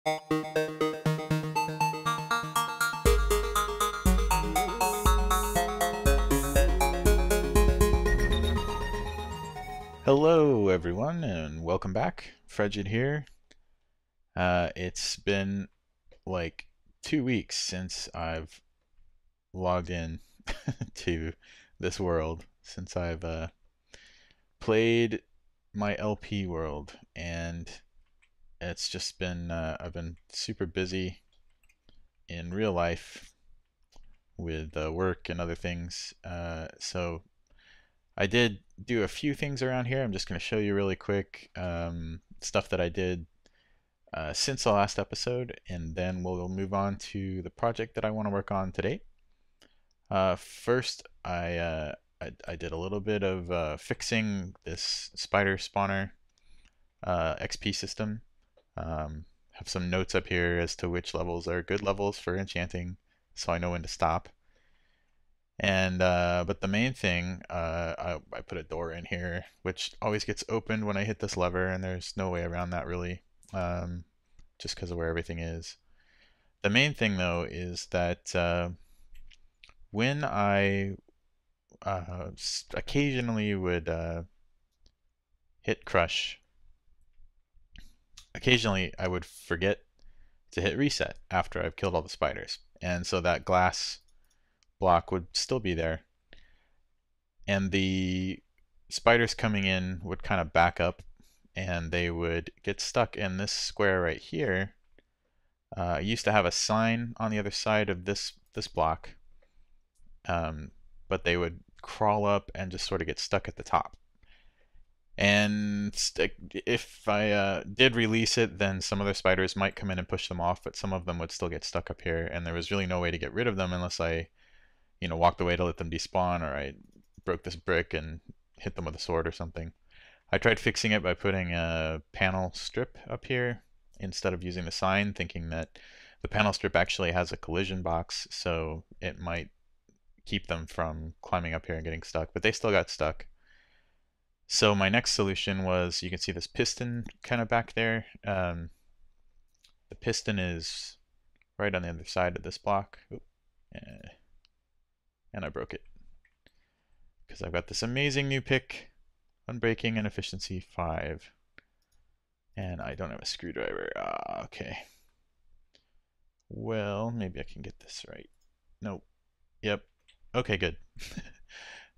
Hello everyone and welcome back. Frejid here. It's been like 2 weeks since I've logged in to this world, since I've played my LP world, and it's just been I've been super busy in real life with work and other things. So I did do a few things around here. I'm just going to show you really quick stuff that I did since the last episode, and then we'll move on to the project that I want to work on today. First, I did a little bit of fixing this spider spawner XP system. Have some notes up here as to which levels are good levels for enchanting, so I know when to stop. And but the main thing, I put a door in here, which always gets opened when I hit this lever, and there's no way around that really, just because of where everything is. The main thing though is that when I occasionally would hit crush, occasionally I would forget to hit reset after I've killed all the spiders, and so that glass block would still be there, and the spiders coming in would kind of back up, and they would get stuck in this square right here. I used to have a sign on the other side of this block, but they would crawl up and just sort of get stuck at the top. And if I did release it, then some other spiders might come in and push them off, but some of them would still get stuck up here, and there was really no way to get rid of them unless I walked away to let them despawn, or I broke this brick and hit them with a sword or something. I tried fixing it by putting a panel strip up here instead of using the sign, thinking that the panel strip actually has a collision box, so it might keep them from climbing up here and getting stuck, but they still got stuck. So my next solution was, you can see this piston kind of back there. The piston is right on the other side of this block. Oop. And I broke it because I've got this amazing new pick, Unbreaking and Efficiency 5, and I don't have a screwdriver. Okay. Well, maybe I can get this right. Nope. Yep. Okay, good.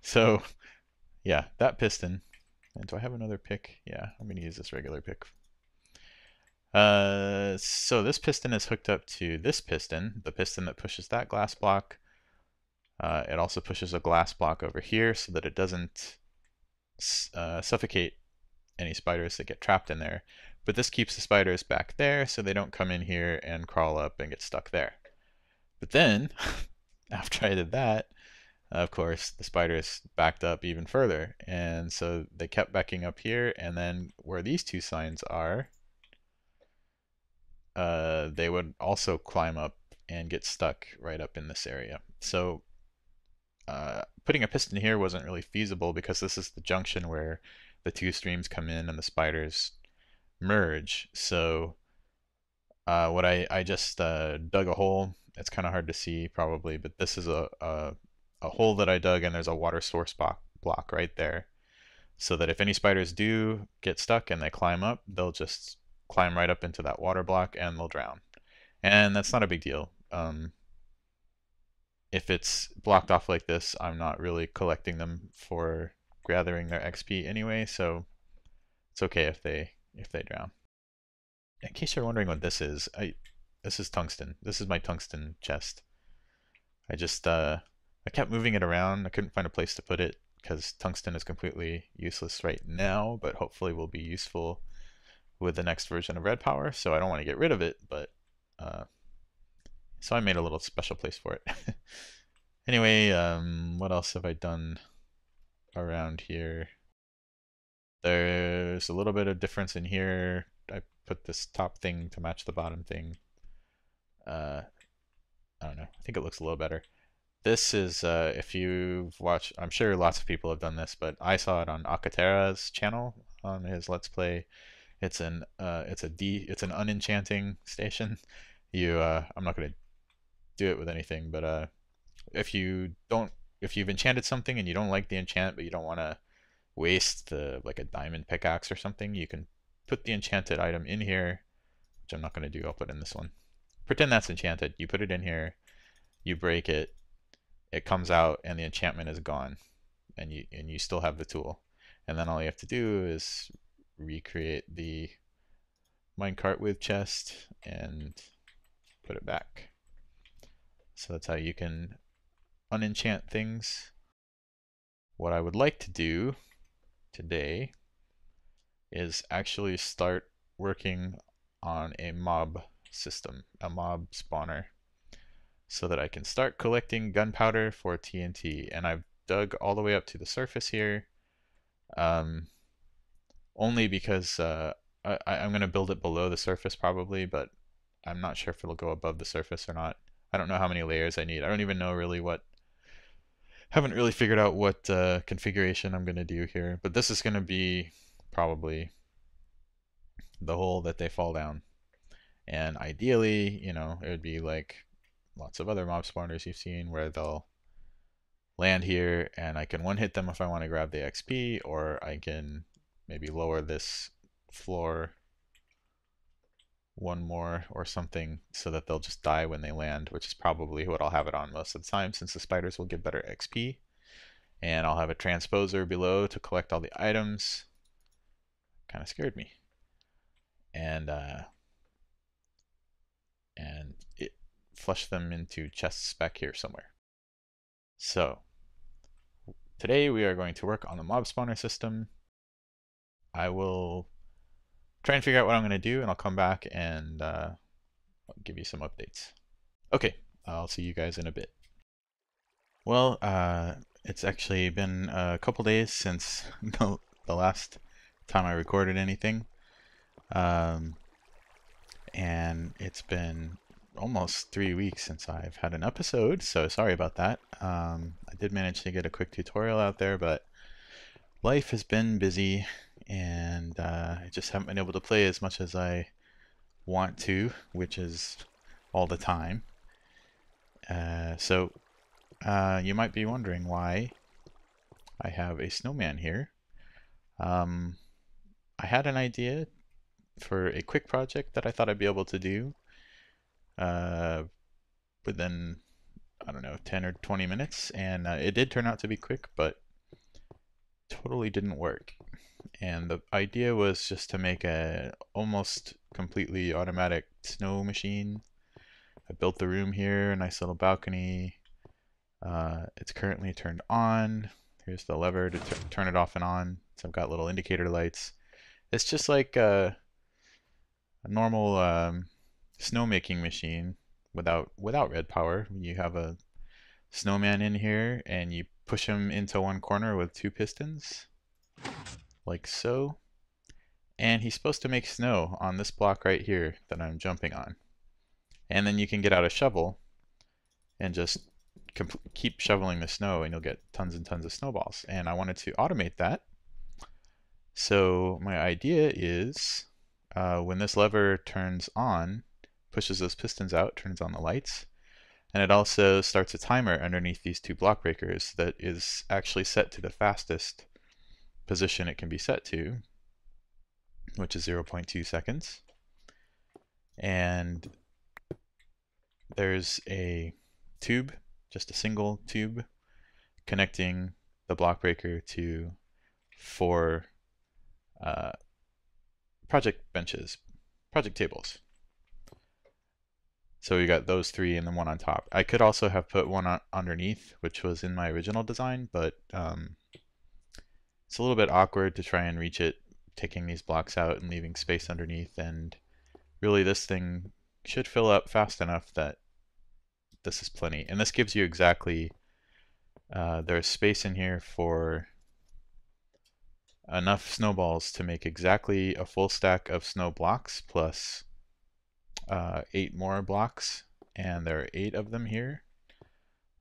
So, yeah, that piston. And do I have another pick? Yeah, I'm going to use this regular pick. So this piston is hooked up to this piston, the piston that pushes that glass block. It also pushes a glass block over here so that it doesn't suffocate any spiders that get trapped in there. But this keeps the spiders back there so they don't come in here and crawl up and get stuck there. But then, after I did that, of course, the spiders backed up even further. And so they kept backing up here, and then where these two signs are, they would also climb up and get stuck right up in this area. So putting a piston here wasn't really feasible because this is the junction where the two streams come in and the spiders merge. So what I just dug a hole. It's kind of hard to see probably, but this is a hole that I dug, and there's a water source block right there, so that if any spiders do get stuck and they climb up, they'll just climb right up into that water block and they'll drown. And that's not a big deal. If it's blocked off like this, I'm not really collecting them for gathering their XP anyway, so it's okay if they drown. In case you're wondering what this is tungsten. This is my tungsten chest. I kept moving it around. I couldn't find a place to put it because tungsten is completely useless right now, but hopefully will be useful with the next version of RedPower, so I don't want to get rid of it, but so I made a little special place for it. Anyway, what else have I done around here? There's a little bit of difference in here. I put this top thing to match the bottom thing. I don't know. I think it looks a little better. This is, if you've watched, I'm sure lots of people have done this, but I saw it on Akatera's channel on his Let's Play, It's an unenchanting station. I'm not going to do it with anything, but if you've enchanted something and you don't like the enchant, but you don't want to waste like a diamond pickaxe or something, you can put the enchanted item in here, which I'm not going to do. I'll put in this one. Pretend that's enchanted. You put it in here, you break it, it comes out, and the enchantment is gone, and you still have the tool. And then all you have to do is recreate the minecart with chest and put it back. So that's how you can unenchant things. What I would like to do today is actually start working on a mob system, a mob spawner, so that I can start collecting gunpowder for TNT. And I've dug all the way up to the surface here, only because I'm going to build it below the surface probably, but I'm not sure if it'll go above the surface or not. I don't know how many layers I need. I don't even know really haven't really figured out what configuration I'm going to do here, but this is going to be probably the hole that they fall down. And ideally, it would be like lots of other mob spawners you've seen where they'll land here and I can one hit them if I want to grab the XP, or I can maybe lower this floor one more or something so that they'll just die when they land, which is probably what I'll have it on most of the time, since the spiders will give better XP. And I'll have a transposer below to collect all the items. Kind of scared me. And it flush them into chests back here somewhere. So today we are going to work on the mob spawner system. I will try and figure out what I'm going to do, and I'll come back and I'll give you some updates. Okay, I'll see you guys in a bit. Well, it's actually been a couple days since the last time I recorded anything. And it's been almost 3 weeks since I've had an episode, so sorry about that. I did manage to get a quick tutorial out there, but life has been busy, and I just haven't been able to play as much as I want to, which is all the time. So you might be wondering why I have a snowman here. I had an idea for a quick project that I thought I'd be able to do within, I don't know, 10 or 20 minutes, and it did turn out to be quick, but totally didn't work. And the idea was just to make a almost completely automatic snow machine. I built the room here, a nice little balcony. It's currently turned on. Here's the lever to turn it off and on. So I've got little indicator lights. It's just like a normal snowmaking machine without RedPower. You have a snowman in here and you push him into one corner with 2 pistons, like so. And he's supposed to make snow on this block right here that I'm jumping on. And then you can get out a shovel and just keep shoveling the snow and you'll get tons and tons of snowballs. And I wanted to automate that. So my idea is when this lever turns on, pushes those pistons out, turns on the lights, and it also starts a timer underneath these 2 block breakers that is actually set to the fastest position it can be set to, which is 0.2 seconds. And there's a tube, just a single tube, connecting the block breaker to 4 project benches, project tables. So we got those 3 and then one on top. I could also have put one underneath, which was in my original design, but it's a little bit awkward to try and reach it, taking these blocks out and leaving space underneath. And really this thing should fill up fast enough that this is plenty. And this gives you exactly, there's space in here for enough snowballs to make exactly a full stack of snow blocks plus 8 more blocks, and there are 8 of them here,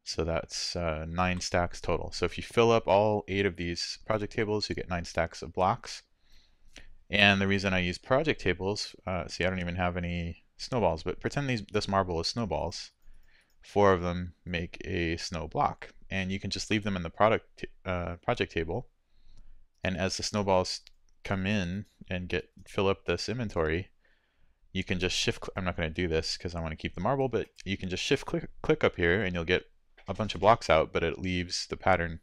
so that's 9 stacks total. So if you fill up all 8 of these project tables, you get 9 stacks of blocks, And the reason I use project tables, see, I don't even have any snowballs, but pretend this marble is snowballs. 4 of them make a snow block, and you can just leave them in the project table. And as the snowballs come in and fill up this inventory, you can just shift. I'm not going to do this because I want to keep the marble, but you can just shift click up here, and you'll get a bunch of blocks out, but it leaves the pattern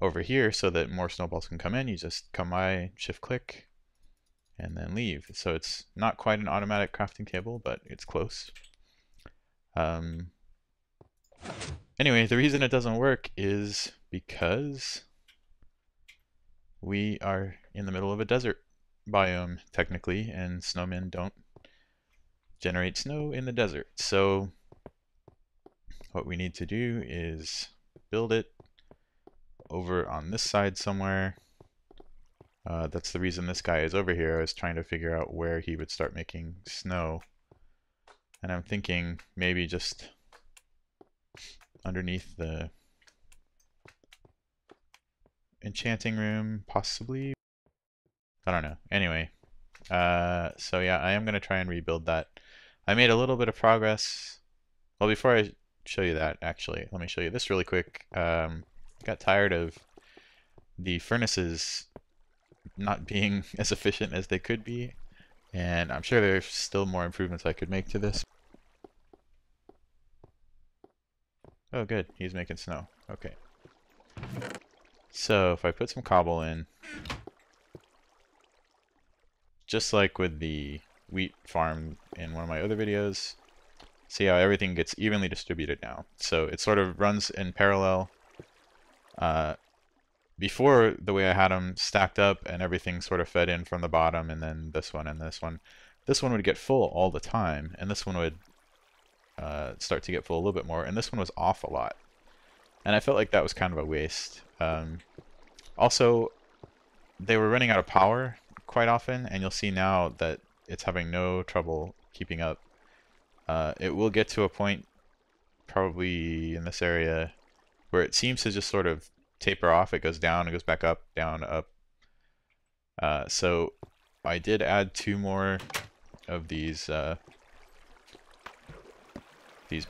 over here so that more snowballs can come in. You just come by, shift click, and then leave. So it's not quite an automatic crafting table, but it's close. Anyway, the reason it doesn't work is because we are in the middle of a desert biome, technically, and snowmen don't generate snow in the desert. So what we need to do is build it over on this side somewhere. That's the reason this guy is over here. I was trying to figure out where he would start making snow. And I'm thinking maybe just underneath the enchanting room, possibly. I don't know. Anyway, so yeah, I am going to try and rebuild that. I made a little bit of progress. Well, before I show you that, actually, let me show you this really quick. Got tired of the furnaces not being as efficient as they could be, and I'm sure there's still more improvements I could make to this. Oh good, he's making snow. Okay. So if I put some cobble in, just like with the wheat farm in one of my other videos, see how everything gets evenly distributed now. So it sort of runs in parallel. Before, the way I had them stacked up and everything sort of fed in from the bottom, and then this one and this one. This one would get full all the time, and this one would start to get full a little bit more, and this one was off a lot. And I felt like that was kind of a waste. Also, they were running out of power quite often, and you'll see now that it's having no trouble keeping up. It will get to a point, probably in this area, where it seems to just sort of taper off. It goes down, it goes back up, down, up. So I did add 2 more of these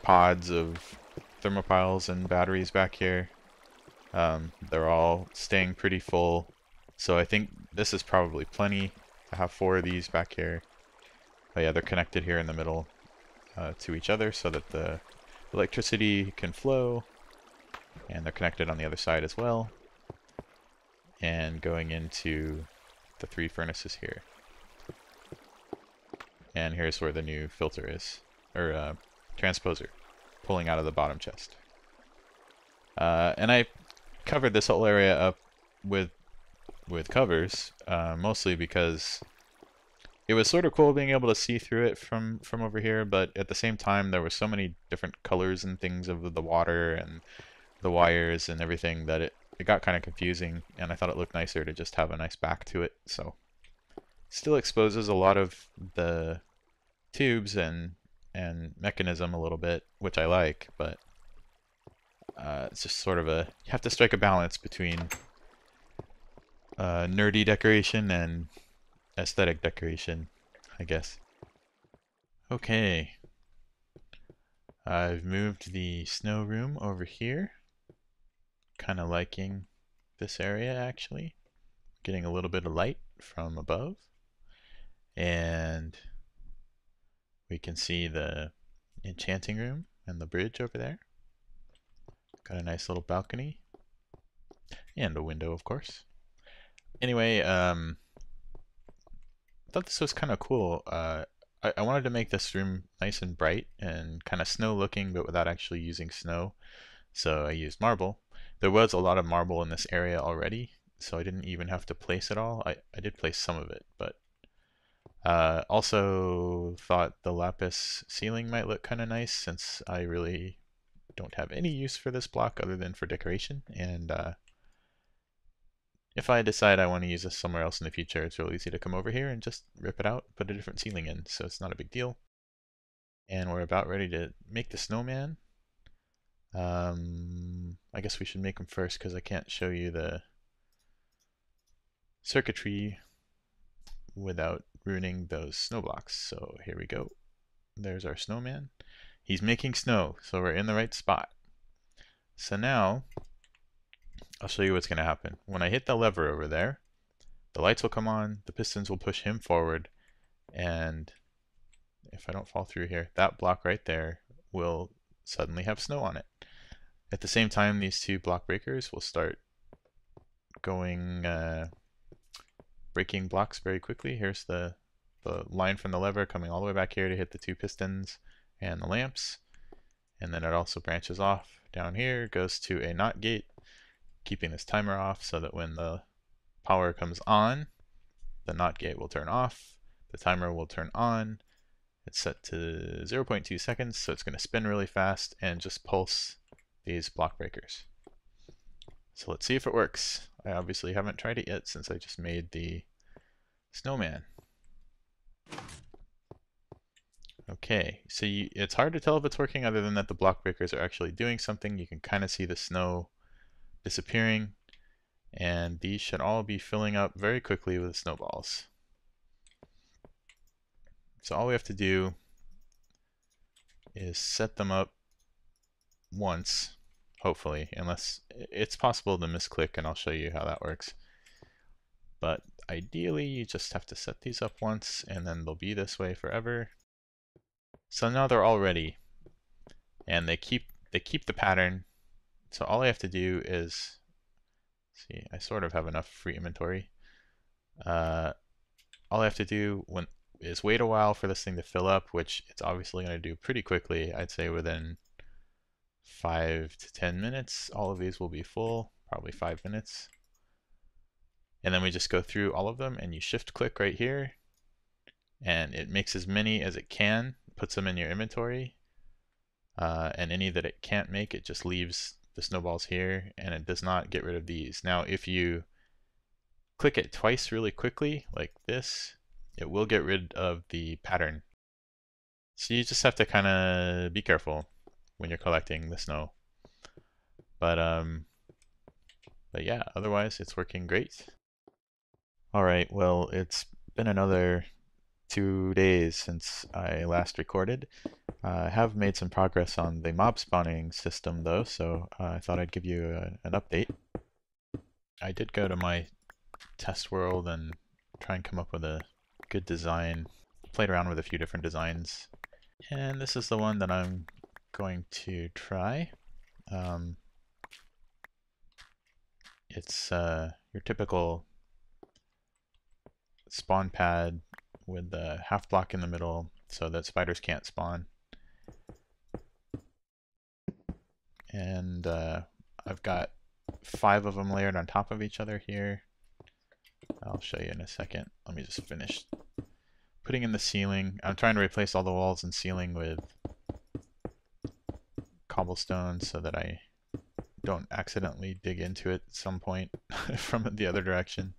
pods of thermopiles and batteries back here. They're all staying pretty full, so I think this is probably plenty to have 4 of these back here. But yeah, they're connected here in the middle to each other so that the electricity can flow, and they're connected on the other side as well, and going into the 3 furnaces here. And here's where the new filter is, or transposer, pulling out of the bottom chest. And I covered this whole area up with covers, mostly because it was sort of cool being able to see through it from over here, but at the same time there were so many different colors and things of the water and the wires and everything that it got kind of confusing, and I thought it looked nicer to just have a nice back to it. So still exposes a lot of the tubes and mechanism a little bit, which I like, but it's just sort of you have to strike a balance between nerdy decoration and aesthetic decoration, I guess. Okay, I've moved the snow room over here. Kind of liking this area, actually. Getting a little bit of light from above, and we can see the enchanting room and the bridge over there. Got a nice little balcony and a window, of course. Anyway, I thought this was kind of cool. I wanted to make this room nice and bright and kind of snow looking, but without actually using snow. So I used marble. There was a lot of marble in this area already, so I didn't even have to place it all. I did place some of it, but also thought the lapis ceiling might look kind of nice, since I really don't have any use for this block other than for decoration. And if I decide I want to use this somewhere else in the future, it's really easy to come over here and just rip it out, put a different ceiling in, so it's not a big deal. And we're about ready to make the snowman. I guess we should make them first, because I can't show you the circuitry without ruining those snow blocks. So here we go. There's our snowman. He's making snow, so we're in the right spot. So now, I'll show you what's going to happen. When I hit the lever over there, the lights will come on, the pistons will push him forward, and if I don't fall through here, that block right there will suddenly have snow on it. At the same time, these two block breakers will start going, breaking blocks very quickly. Here's the line from the lever coming all the way back here to hit the two pistons and the lamps. And then it also branches off down here, goes to a NOT gate, keeping this timer off so that when the power comes on, the NOT gate will turn off, the timer will turn on. It's set to 0.2 seconds, so it's going to spin really fast and just pulse these block breakers. So let's see if it works. I obviously haven't tried it yet since I just made the snowman. Okay, so it's hard to tell if it's working other than that the block breakers are actually doing something. You can kind of see the snow disappearing, and these should all be filling up very quickly with snowballs. So all we have to do is set them up once, hopefully, unless it's possible to misclick, and I'll show you how that works. But ideally, you just have to set these up once, and then they'll be this way forever. So now they're all ready, and they keep the pattern. So all I have to do is, see, I sort of have enough free inventory. All I have to do is wait a while for this thing to fill up, which it's obviously going to do pretty quickly. I'd say within 5 to 10 minutes, all of these will be full, probably 5 minutes. And then we just go through all of them, and you shift click right here, and it makes as many as it can, puts them in your inventory, and any that it can't make, it just leaves the snowballs here, and it does not get rid of these. Now if you click it twice really quickly, like this, it will get rid of the pattern. So you just have to kind of be careful when you're collecting the snow. But yeah, otherwise it's working great. Alright, well, it's been another 2 days since I last recorded. I have made some progress on the mob spawning system though, so I thought I'd give you an update. I did go to my test world and try and come up with a good design. Played around with a few different designs, and this is the one that I'm going to try. It's your typical spawn pad with the half block in the middle so that spiders can't spawn. And I've got 5 of them layered on top of each other here. I'll show you in a second. Let me just finish putting in the ceiling. I'm trying to replace all the walls and ceiling with cobblestone so that I don't accidentally dig into it at some point from the other direction.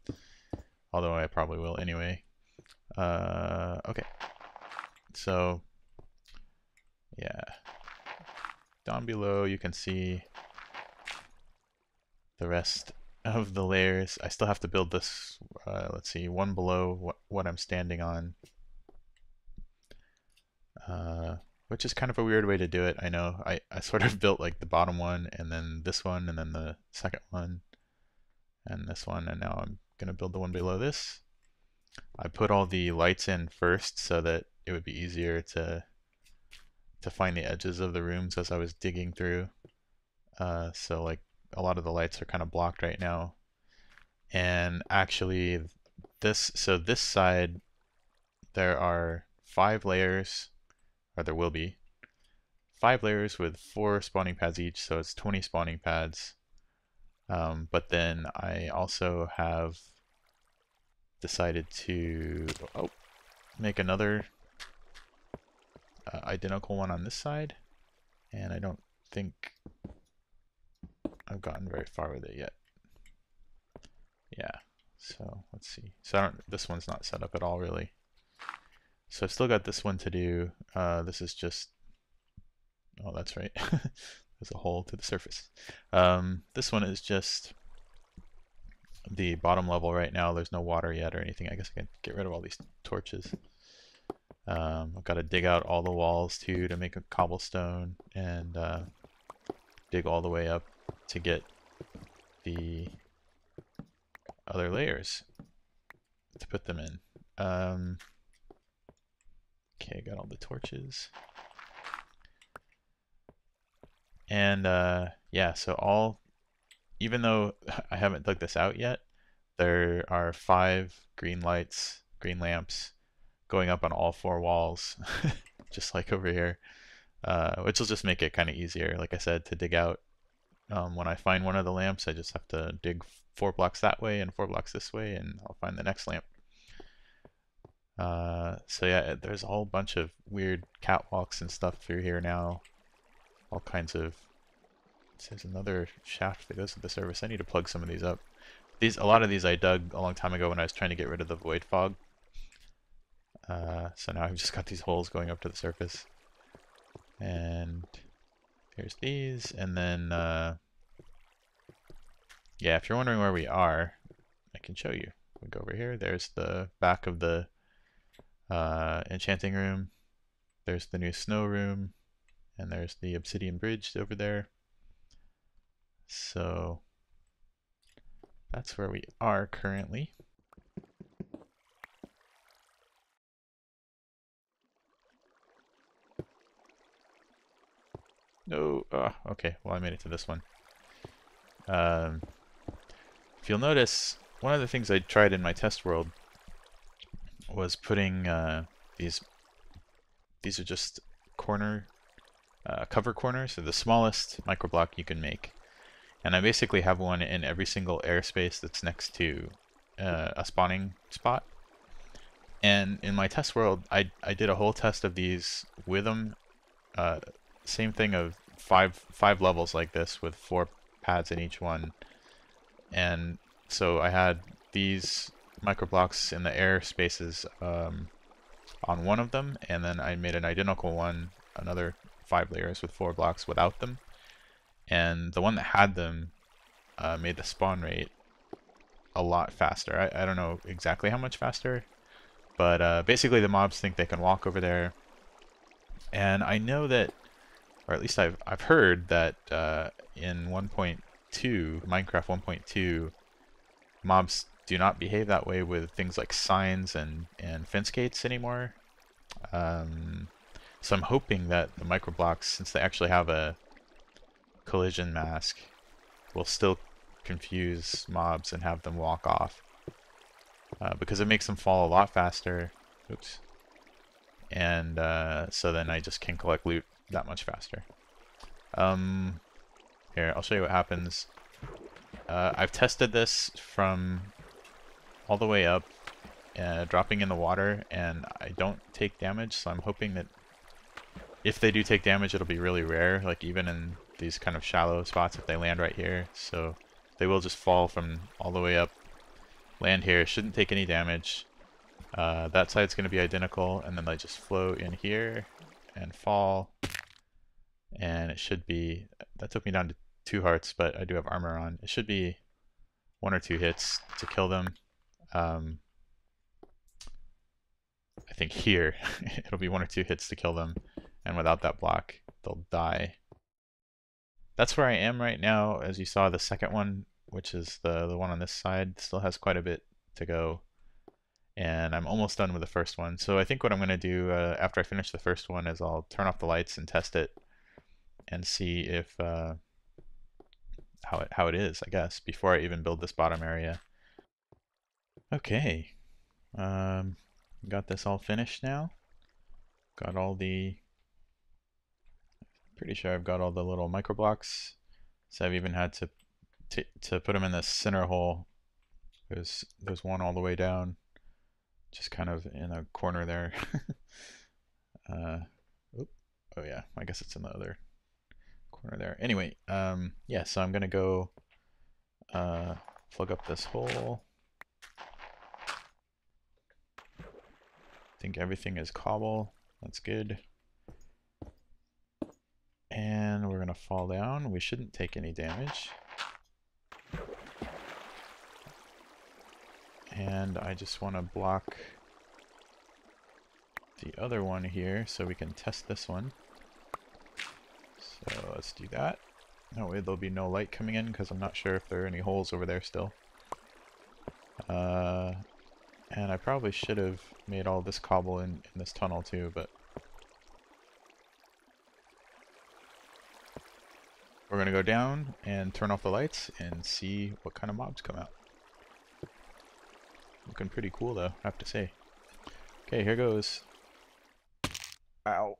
Although I probably will anyway. Okay. So, yeah. Down below you can see the rest of the layers. I still have to build this, let's see, one below what I'm standing on. Which is kind of a weird way to do it. I know I sort of built like the bottom one and then this one and then the second one and this one, and now I'm gonna build the one below this. I put all the lights in first so that it would be easier to find the edges of the rooms as I was digging through. So like a lot of the lights are kind of blocked right now. And actually this side there are 5 layers, or there will be 5 layers with 4 spawning pads each, so it's 20 spawning pads. But then I also have decided to make another identical one on this side, and I don't think I've gotten very far with it yet. Yeah, so let's see. So this one's not set up at all really. So I've still got this one to do. This is just, oh that's right, there's a hole to the surface. This one is just the bottom level right now. There's no water yet or anything. I guess I can get rid of all these torches. I've got to dig out all the walls too to make a cobblestone, and dig all the way up to get the other layers to put them in. Okay, got all the torches. And yeah, so even though I haven't dug this out yet, there are 5 green lights, green lamps going up on all 4 walls, just like over here, which will just make it kind of easier, like I said, to dig out. When I find one of the lamps, I just have to dig 4 blocks that way and 4 blocks this way, and I'll find the next lamp. So yeah, there's a whole bunch of weird catwalks and stuff through here now. All kinds of... There's another shaft that goes to the surface. I need to plug some of these up. A lot of these I dug a long time ago when I was trying to get rid of the void fog. So now I've just got these holes going up to the surface. And here's these, and then yeah, if you're wondering where we are, I can show you. We go over here. There's the back of the enchanting room. There's the new snow room, and there's the obsidian bridge over there. So that's where we are currently. No, okay, well I made it to this one. If you'll notice, one of the things I tried in my test world was putting these are just cover corners, so the smallest microblock you can make. And I basically have one in every single airspace that's next to a spawning spot. And in my test world, I did a whole test of these with them. Same thing of five levels like this with 4 pads in each one. And so I had these microblocks in the air spaces on one of them, and then I made an identical one, another 5 layers with 4 blocks without them. And the one that had them made the spawn rate a lot faster. I don't know exactly how much faster, but basically the mobs think they can walk over there. And I know that, or at least I've heard that in 1.2, Minecraft 1.2, mobs do not behave that way with things like signs and fence gates anymore. So I'm hoping that the microblocks, since they actually have a collision mask, will still confuse mobs and have them walk off. Because it makes them fall a lot faster. Oops. And so then I just can collect loot that much faster. Here, I'll show you what happens. I've tested this from all the way up, dropping in the water, and I don't take damage, so I'm hoping that if they do take damage, it'll be really rare, like even in these kind of shallow spots if they land right here. So they will just fall from all the way up, land here, shouldn't take any damage. That side's going to be identical, and then they just flow in here and fall. And it should be, that took me down to 2 hearts, but I do have armor on. It should be 1 or 2 hits to kill them. I think here it'll be 1 or 2 hits to kill them, and without that block they'll die. That's where I am right now. As you saw, the second one, which is the one on this side, still has quite a bit to go, and I'm almost done with the first one. So I think what I'm going to do after I finish the first one is I'll turn off the lights and test it and see if how it is, I guess, before I even build this bottom area. Okay, got this all finished now. Got all the, pretty sure I've got all the little micro blocks. So I've even had to put them in the center hole. There's one all the way down, just kind of in a corner there. Oh yeah, I guess it's in the other corner there. Anyway, yeah, so I'm gonna go plug up this hole. I think everything is cobble. That's good. And we're gonna fall down. We shouldn't take any damage. And I just want to block the other one here so we can test this one. So let's do that. That way there'll be no light coming in because I'm not sure if there are any holes over there still. And I probably should have made all this cobble in this tunnel too, but we're gonna go down and turn off the lights and see what kind of mobs come out. Looking pretty cool though, I have to say. Okay, here goes. Ow.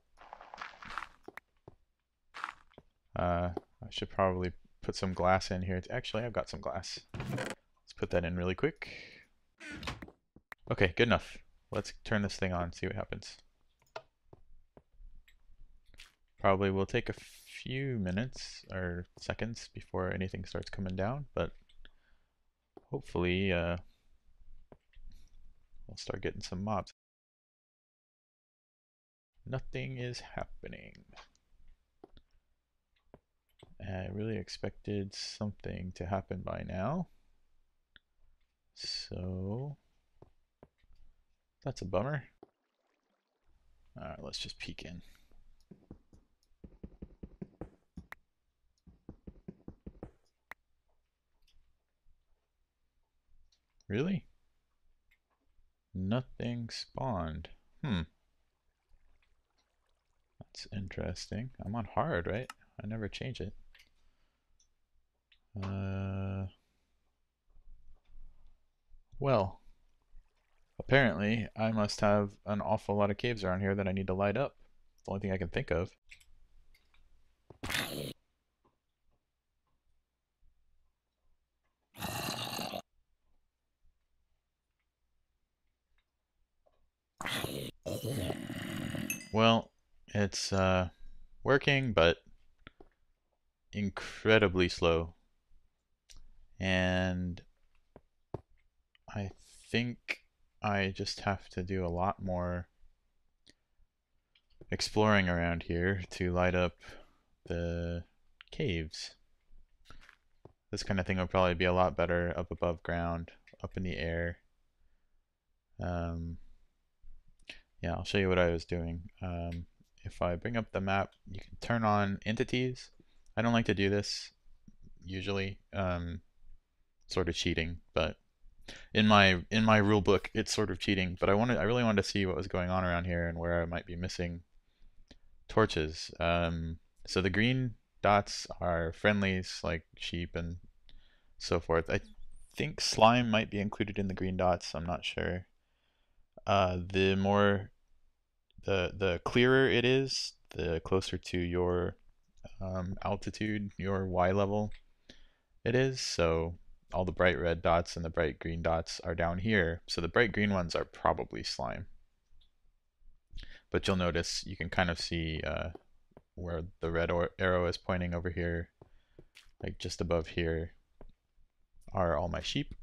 I should probably put some glass in here. Actually, I've got some glass. Let's put that in really quick. Okay, good enough. Let's turn this thing on, see what happens. Probably will take a few minutes or seconds before anything starts coming down, but hopefully we'll start getting some mobs. Nothing is happening. I really expected something to happen by now, so that's a bummer. Alright, let's just peek in. Really? Nothing spawned. That's interesting. I'm on hard, right? I never change it. Well, apparently I must have an awful lot of caves around here that I need to light up. It's the only thing I can think of. Well, it's working, but incredibly slow. And I think I just have to do a lot more exploring around here to light up the caves. This kind of thing would probably be a lot better up above ground, up in the air. Yeah, I'll show you what I was doing. If I bring up the map, you can turn on entities. I don't like to do this usually, sort of cheating, but in my rule book, it's sort of cheating. But I really wanted to see what was going on around here and where I might be missing torches. So the green dots are friendlies like sheep and so forth. I think slime might be included in the green dots. I'm not sure. The clearer it is, the closer to your altitude, your Y level it is. So all the bright red dots and the bright green dots are down here. So the bright green ones are probably slime. But you'll notice you can kind of see where the red arrow is pointing over here, like just above here are all my sheep.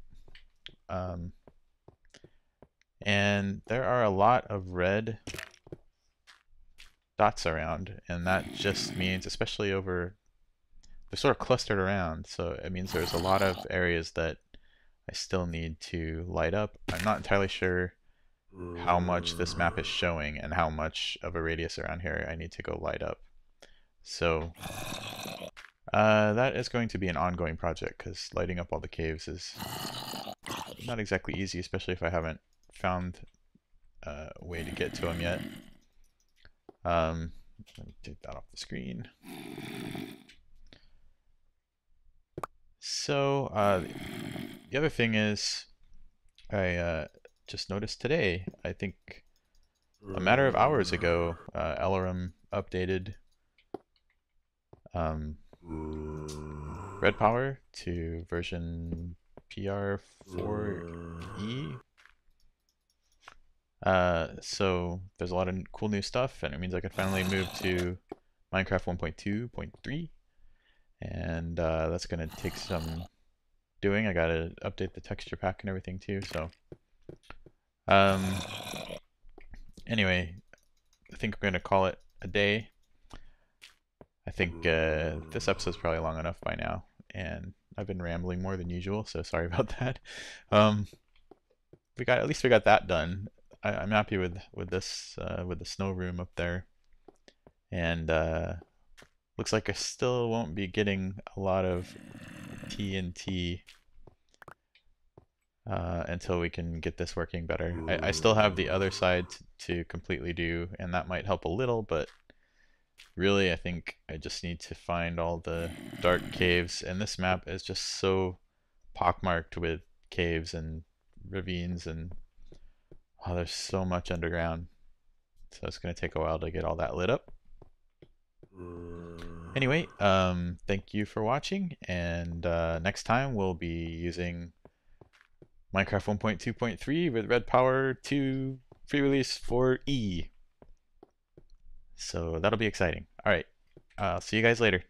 And there are a lot of red dots around, and that just means, especially over, they're sort of clustered around, so it means there's a lot of areas that I still need to light up. I'm not entirely sure how much this map is showing and how much of a radius around here I need to go light up. So that is going to be an ongoing project, because lighting up all the caves is not exactly easy, especially if I haven't found a way to get to them yet. Let me take that off the screen. So the other thing is, I just noticed today, I think a matter of hours ago, LRM updated RedPower to version PR4E. So there's a lot of cool new stuff, and it means I can finally move to Minecraft 1.2.3, and that's gonna take some doing. I gotta update the texture pack and everything too. So anyway, I think we're gonna call it a day. I think this episode's probably long enough by now, and I've been rambling more than usual, so sorry about that. at least we got that done. I'm happy with this with the snow room up there, and looks like I still won't be getting a lot of TNT until we can get this working better. I still have the other side to completely do, and that might help a little, but really I think I just need to find all the dark caves, and this map is just so pockmarked with caves and ravines, and oh, there's so much underground. So it's going to take a while to get all that lit up. Anyway, thank you for watching, and next time we'll be using Minecraft 1.2.3 with RedPower 2 free release for E. So that'll be exciting. All right, I'll see you guys later.